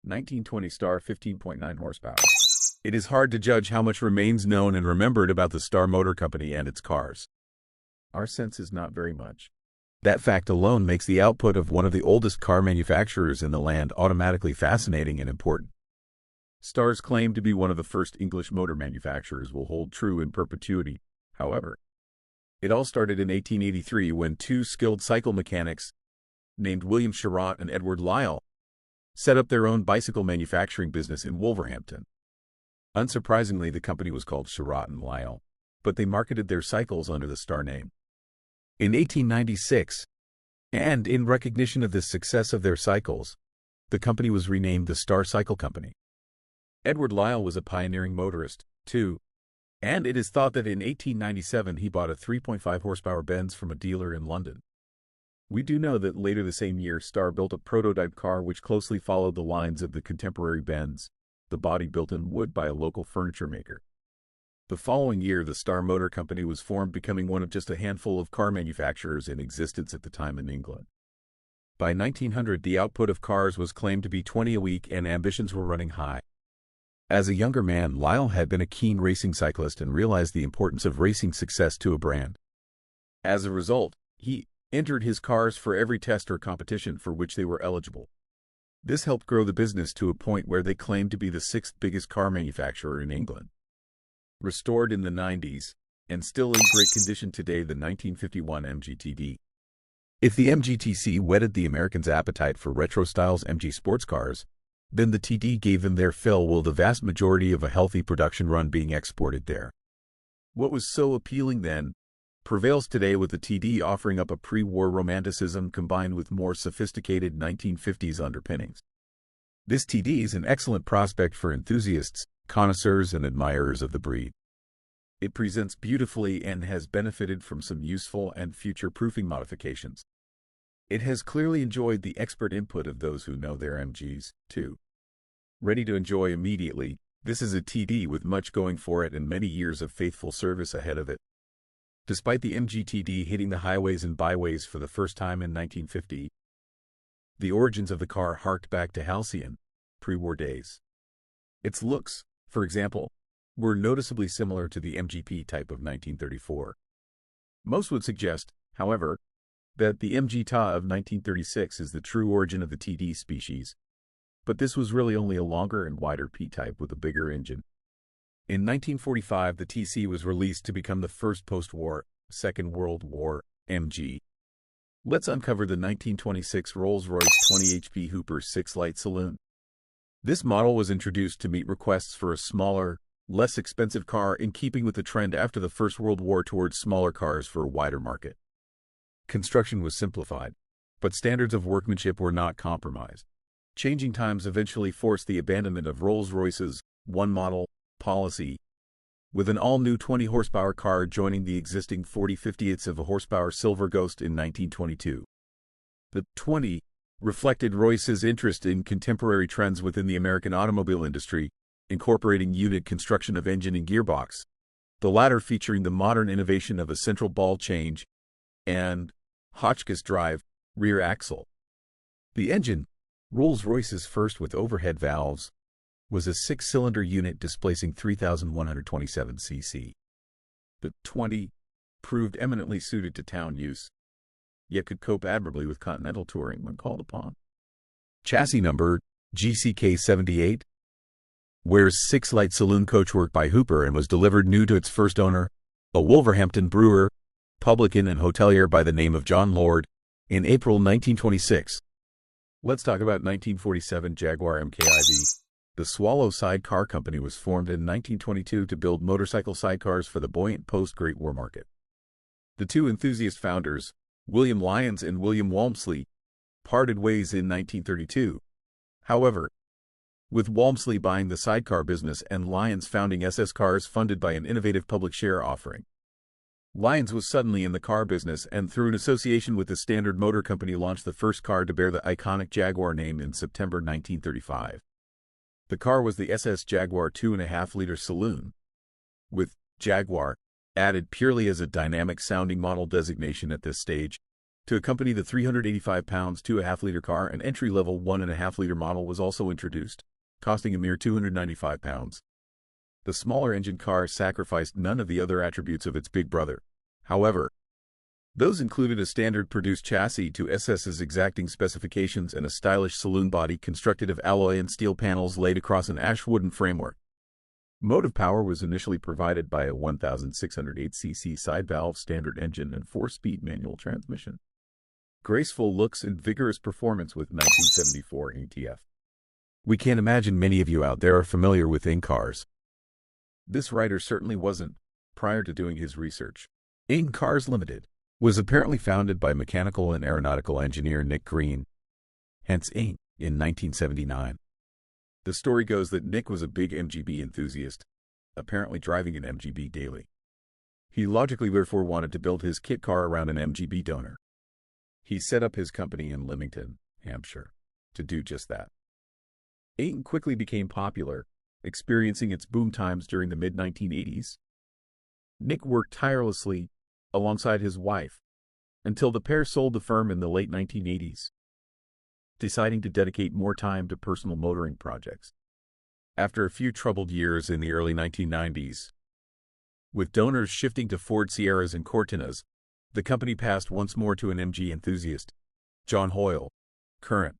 1920 Star 15.9 horsepower. It is hard to judge how much remains known and remembered about the Star Motor Company and its cars. Our sense is not very much. That fact alone makes the output of one of the oldest car manufacturers in the land automatically fascinating and important. Star's claim to be one of the first English motor manufacturers will hold true in perpetuity, however. It all started in 1883 when two skilled cycle mechanics, named William Sherratt and Edward Lisle, set up their own bicycle manufacturing business in Wolverhampton. Unsurprisingly, the company was called Sherratt and Lisle, but they marketed their cycles under the Star name. In 1896, and in recognition of the success of their cycles, the company was renamed the Star Cycle Company. Edward Lisle was a pioneering motorist, too, and it is thought that in 1897 he bought a 3.5 horsepower Benz from a dealer in London. We do know that later the same year Star built a prototype car which closely followed the lines of the contemporary Benz, the body built in wood by a local furniture maker. The following year the Star Motor Company was formed, becoming one of just a handful of car manufacturers in existence at the time in England. By 1900 the output of cars was claimed to be 20 a week and ambitions were running high. As a younger man, Lisle had been a keen racing cyclist and realized the importance of racing success to a brand. As a result, he entered his cars for every test or competition for which they were eligible. This helped grow the business to a point where they claimed to be the sixth biggest car manufacturer in England. Restored in the 90s, and still in great condition today, the 1951 MGTD. If the MGTC whetted the Americans' appetite for retro-styles MG sports cars, then the TD gave them their fill, with the vast majority of a healthy production run being exported there. What was so appealing then prevails today, with the TD offering up a pre-war romanticism combined with more sophisticated 1950s underpinnings. This TD is an excellent prospect for enthusiasts, connoisseurs, and admirers of the breed. It presents beautifully and has benefited from some useful and future-proofing modifications. It has clearly enjoyed the expert input of those who know their MGs, too. Ready to enjoy immediately, this is a TD with much going for it and many years of faithful service ahead of it. Despite the MGTD hitting the highways and byways for the first time in 1950, the origins of the car harked back to halcyon, pre-war days. Its looks, for example, were noticeably similar to the MGP type of 1934. Most would suggest, however, that the MG-TA of 1936 is the true origin of the TD species, but this was really only a longer and wider P-type with a bigger engine. In 1945, the TC was released to become the first post-war, Second World War, MG. Let's uncover the 1926 Rolls-Royce 20 HP Hooper 6-light Saloon. This model was introduced to meet requests for a smaller, less expensive car, in keeping with the trend after the First World War towards smaller cars for a wider market. Construction was simplified, but standards of workmanship were not compromised. Changing times eventually forced the abandonment of Rolls-Royce's one-model policy, with an all-new 20-horsepower car joining the existing 40/50ths of a horsepower Silver Ghost in 1922. The 20 reflected Royce's interest in contemporary trends within the American automobile industry, incorporating unit construction of engine and gearbox, the latter featuring the modern innovation of a central ball change and Hotchkiss drive rear axle. The engine, Rolls-Royce's first with overhead valves, was a six-cylinder unit displacing 3,127 cc. The 20 proved eminently suited to town use, yet could cope admirably with continental touring when called upon. Chassis number GCK78 wears 6-light saloon coachwork by Hooper and was delivered new to its first owner, a Wolverhampton brewer, publican and hotelier by the name of John Lord, in April 1926. Let's talk about 1947 Jaguar Mk IV. The Swallow Sidecar Company was formed in 1922 to build motorcycle sidecars for the buoyant post-Great War market. The two enthusiast founders, William Lyons and William Walmsley, parted ways in 1932. However, with Walmsley buying the sidecar business and Lyons founding SS Cars funded by an innovative public share offering, Lyons was suddenly in the car business and through an association with the Standard Motor Company launched the first car to bear the iconic Jaguar name in September 1935. The car was the SS Jaguar 2.5-liter Saloon, with Jaguar added purely as a dynamic-sounding model designation at this stage, To accompany the 385 pounds 2.5-liter car, an entry-level 1.5-liter model was also introduced, costing a mere 295 pounds. The smaller engine car sacrificed none of the other attributes of its big brother. However, those included a standard-produced chassis to SS's exacting specifications and a stylish saloon body constructed of alloy and steel panels laid across an ash wooden framework. Motive power was initially provided by a 1,608cc side-valve standard engine and 4-speed manual transmission. Graceful looks and vigorous performance with 1974 ATF. We can't imagine many of you out there are familiar with Ing cars. This writer certainly wasn't, prior to doing his research. Ing Cars Limited was apparently founded by mechanical and aeronautical engineer Nick Green, hence Ing, in 1979. The story goes that Nick was a big MGB enthusiast, apparently driving an MGB daily. He logically therefore wanted to build his kit car around an MGB donor. He set up his company in Leamington, Hampshire, to do just that. Ing quickly became popular, experiencing its boom times during the mid-1980s. Nick worked tirelessly alongside his wife until the pair sold the firm in the late 1980s, deciding to dedicate more time to personal motoring projects. After a few troubled years in the early 1990s, with donors shifting to Ford Sierras and Cortinas, the company passed once more to an MG enthusiast, John Hoyle, current